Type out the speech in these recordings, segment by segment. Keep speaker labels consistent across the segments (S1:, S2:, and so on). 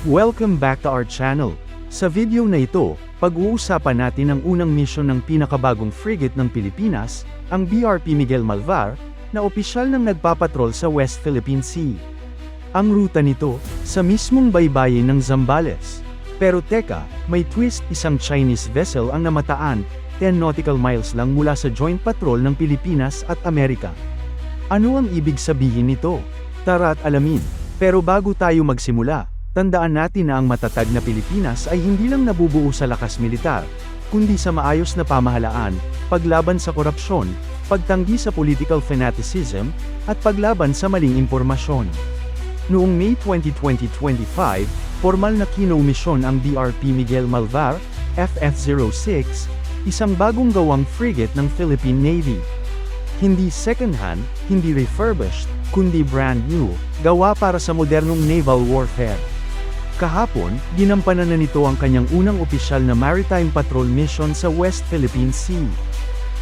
S1: Welcome back to our channel. Sa video na ito, pag-uusapan natin ang unang misyon ng pinakabagong frigate ng Pilipinas, ang BRP Miguel Malvar, na opisyal nang nagpapatrol sa West Philippine Sea. Ang ruta nito, sa mismong baybayin ng Zambales. Pero teka, may twist, isang Chinese vessel ang namataan, 10 nautical miles lang mula sa joint patrol ng Pilipinas at Amerika. Ano ang ibig sabihin nito? Tara at alamin. Pero bago tayo magsimula, tandaan natin na ang matatag na Pilipinas ay hindi lang nabubuo sa lakas militar, kundi sa maayos na pamahalaan, paglaban sa korupsyon, pagtanggi sa political fanaticism, at paglaban sa maling impormasyon. Noong May 20, 2025, formal na kinomisyon ang BRP Miguel Malvar, FF-06, isang bagong gawang frigate ng Philippine Navy. Hindi second-hand, hindi refurbished, kundi brand new, gawa para sa modernong naval warfare. Kahapon, ginampanan na nito ang kanyang unang opisyal na maritime patrol mission sa West Philippine Sea.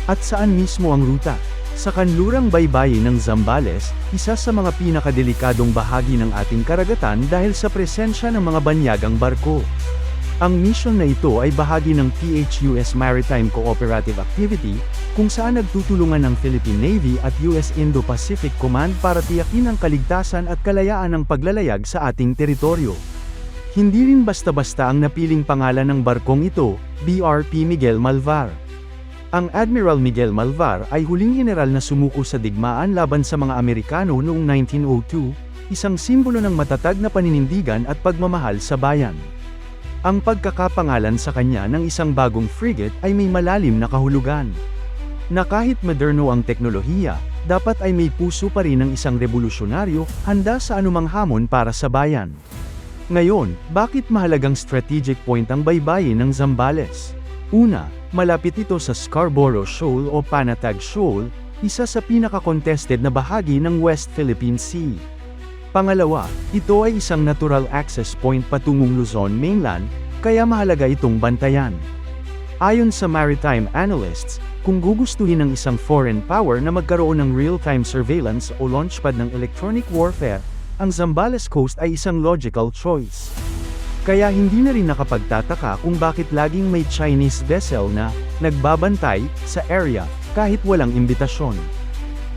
S1: At saan mismo ang ruta? Sa kanlurang baybayin ng Zambales, isa sa mga pinakadelikadong bahagi ng ating karagatan dahil sa presensya ng mga banyagang barko. Ang mission na ito ay bahagi ng PHUS Maritime Cooperative Activity, kung saan nagtutulungan ng Philippine Navy at US Indo-Pacific Command para tiyakin ang kaligtasan at kalayaan ng paglalayag sa ating teritoryo. Hindi rin basta-basta ang napiling pangalan ng barkong ito, BRP Miguel Malvar. Ang Admiral Miguel Malvar ay huling general na sumuko sa digmaan laban sa mga Amerikano noong 1902, isang simbolo ng matatag na paninindigan at pagmamahal sa bayan. Ang pagkakapangalan sa kanya ng isang bagong frigate ay may malalim na kahulugan. Na kahit moderno ang teknolohiya, dapat ay may puso pa rin ng isang revolusyonaryo, handa sa anumang hamon para sa bayan. Ngayon, bakit mahalagang strategic point ang baybayin ng Zambales? Una, malapit ito sa Scarborough Shoal o Panatag Shoal, isa sa pinaka-contested na bahagi ng West Philippine Sea. Pangalawa, ito ay isang natural access point patungong Luzon mainland, kaya mahalaga itong bantayan. Ayon sa maritime analysts, kung gugustuhin ng isang foreign power na magkaroon ng real-time surveillance o launchpad ng electronic warfare, ang Zambales Coast ay isang logical choice. Kaya hindi na rin nakapagtataka kung bakit laging may Chinese vessel na nagbabantay sa area kahit walang imbitasyon.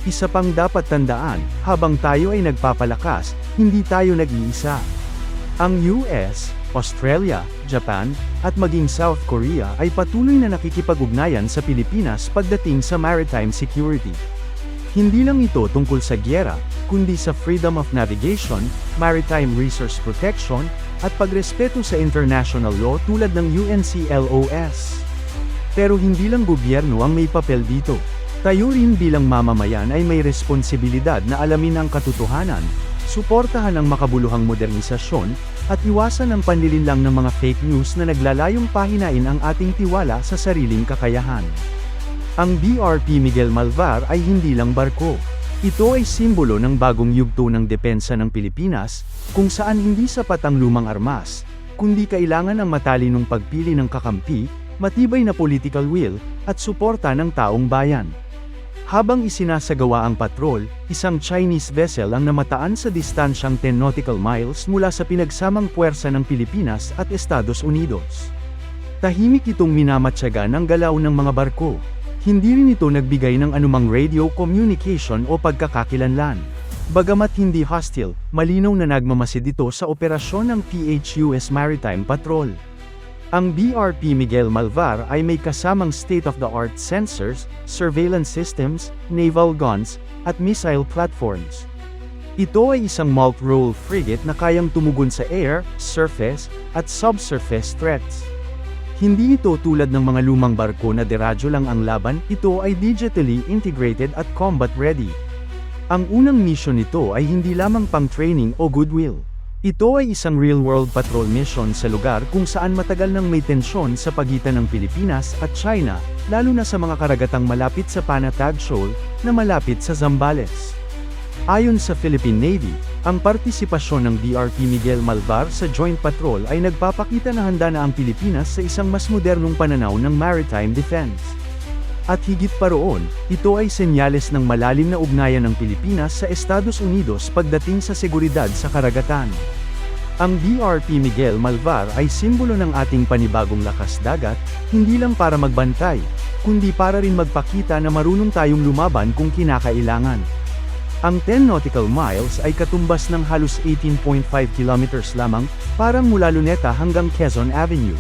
S1: Isa pang dapat tandaan, habang tayo ay nagpapalakas, hindi tayo nag-iisa. Ang US, Australia, Japan, at maging South Korea ay patuloy na nakikipag-ugnayan sa Pilipinas pagdating sa maritime security. Hindi lang ito tungkol sa gyera, kundi sa freedom of navigation, maritime resource protection, at pagrespeto sa international law tulad ng UNCLOS. Pero hindi lang gobyerno ang may papel dito. Tayo rin bilang mamamayan ay may responsibilidad na alamin ang katotohanan, suportahan ang makabuluhang modernisasyon, at iwasan ang panlilinlang ng mga fake news na naglalayong pahinain ang ating tiwala sa sariling kakayahan. Ang BRP Miguel Malvar ay hindi lang barko. Ito ay simbolo ng bagong yugto ng depensa ng Pilipinas, kung saan hindi sapat ang lumang armas, kundi kailangan ang matalinong pagpili ng kakampi, matibay na political will, at suporta ng taong bayan. Habang isinasagawa ang patrol, isang Chinese vessel ang namataan sa distansyang 10 nautical miles mula sa pinagsamang puwersa ng Pilipinas at Estados Unidos. Tahimik itong minamatyagan ang galaw ng mga barko. Hindi rin ito nagbigay ng anumang radio communication o pagkakakilanlan. Bagamat hindi hostile, malinaw na nagmamasid ito sa operasyon ng PHUS Maritime Patrol. Ang BRP Miguel Malvar ay may kasamang state-of-the-art sensors, surveillance systems, naval guns, at missile platforms. Ito ay isang multi-role frigate na kayang tumugon sa air, surface, at subsurface threats. Hindi ito tulad ng mga lumang barko na diradyo lang ang laban, ito ay digitally integrated at combat ready. Ang unang mission nito ay hindi lamang pang training o goodwill. Ito ay isang real-world patrol mission sa lugar kung saan matagal nang may tensyon sa pagitan ng Pilipinas at China, lalo na sa mga karagatang malapit sa Panatag Shoal, na malapit sa Zambales. Ayon sa Philippine Navy, ang partisipasyon ng BRP Miguel Malvar sa Joint Patrol ay nagpapakita na handa na ang Pilipinas sa isang mas modernong pananaw ng maritime defense. At higit pa roon, ito ay senyales ng malalim na ugnayan ng Pilipinas sa Estados Unidos pagdating sa seguridad sa karagatan. Ang BRP Miguel Malvar ay simbolo ng ating panibagong lakas dagat, hindi lang para magbantay, kundi para rin magpakita na marunong tayong lumaban kung kinakailangan. Ang 10 nautical miles ay katumbas ng halos 18.5 kilometers lamang, parang mula Luneta hanggang Quezon Avenue.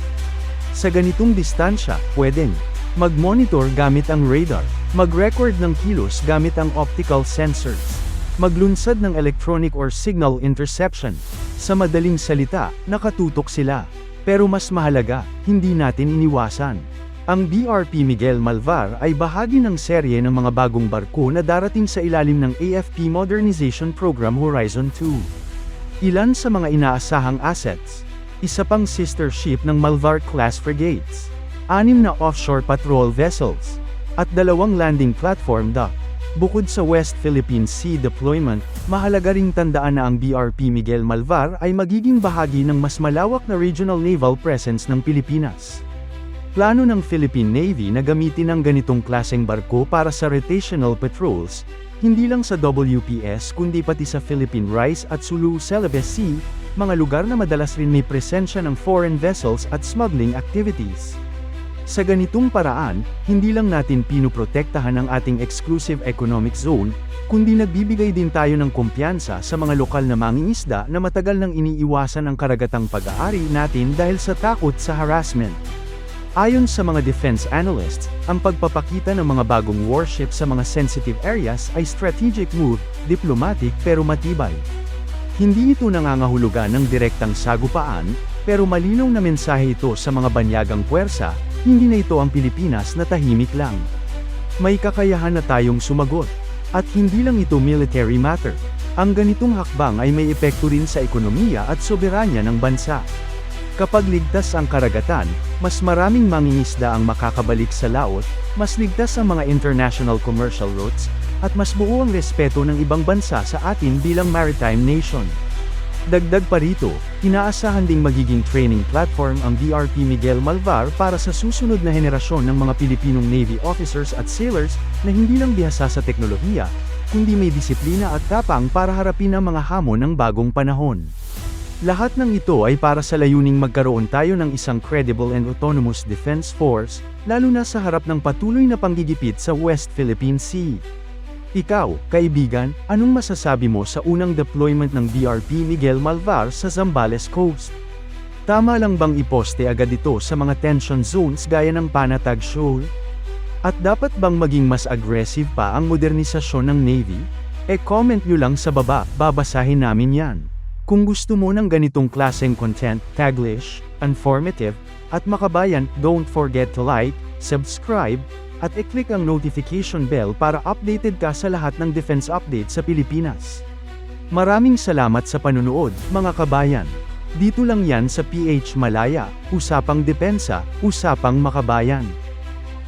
S1: Sa ganitong distansya, pwedeng mag-monitor gamit ang radar, mag-record ng kilos gamit ang optical sensors, maglunsad ng electronic or signal interception. Sa madaling salita, nakatutok sila. Pero mas mahalaga, hindi natin iniwasan. Ang BRP Miguel Malvar ay bahagi ng serye ng mga bagong barko na darating sa ilalim ng AFP Modernization Program Horizon 2. Ilan sa mga inaasahang assets: isa pang sister ship ng Malvar-class frigates, 6 na offshore patrol vessels, at 2 landing platform dock. Bukod sa West Philippine Sea deployment, mahalaga ring tandaan na ang BRP Miguel Malvar ay magiging bahagi ng mas malawak na regional naval presence ng Pilipinas. Plano ng Philippine Navy na gamitin ang ganitong klaseng barko para sa rotational patrols, hindi lang sa WPS kundi pati sa Philippine Rice at Sulu Celebes Sea, mga lugar na madalas rin may presensya ng foreign vessels at smuggling activities. Sa ganitong paraan, hindi lang natin pinoprotektahan ang ating exclusive economic zone, kundi nagbibigay din tayo ng kumpiyansa sa mga lokal na mangingisda na matagal nang iniiwasan ang karagatang pag-aari natin dahil sa takot sa harassment. Ayon sa mga defense analysts, ang pagpapakita ng mga bagong warship sa mga sensitive areas ay strategic move, diplomatic pero matibay. Hindi ito nangangahulugan ng direktang sagupaan, pero malinaw na mensahe ito sa mga banyagang puwersa, hindi na ito ang Pilipinas na tahimik lang. May kakayahan na tayong sumagot. At hindi lang ito military matter. Ang ganitong hakbang ay may epekto rin sa ekonomiya at soberanya ng bansa. Kapag ligtas ang karagatan, mas maraming mangingisda ang makakabalik sa laot, mas ligtas ang mga international commercial routes, at mas buo ang respeto ng ibang bansa sa atin bilang maritime nation. Dagdag pa rito, inaasahan ding magiging training platform ang BRP Miguel Malvar para sa susunod na henerasyon ng mga Pilipinong Navy officers at sailors na hindi lang bihasa sa teknolohiya, kundi may disiplina at tapang para harapin ang mga hamon ng bagong panahon. Lahat ng ito ay para sa layuning magkaroon tayo ng isang credible and autonomous defense force, lalo na sa harap ng patuloy na panggigipit sa West Philippine Sea. Ikaw, kaibigan, anong masasabi mo sa unang deployment ng BRP Miguel Malvar sa Zambales Coast? Tama lang bang iposte agad ito sa mga tension zones gaya ng Panatag Shoal? At dapat bang maging mas aggressive pa ang modernisasyon ng Navy? Comment nyo lang sa baba, babasahin namin yan. Kung gusto mo ng ganitong klaseng content, taglish, informative, at makabayan, don't forget to like, subscribe, at i-click ang notification bell para updated ka sa lahat ng defense update sa Pilipinas. Maraming salamat sa panunood, mga kabayan. Dito lang yan sa PH Malaya, Usapang Depensa, Usapang Makabayan.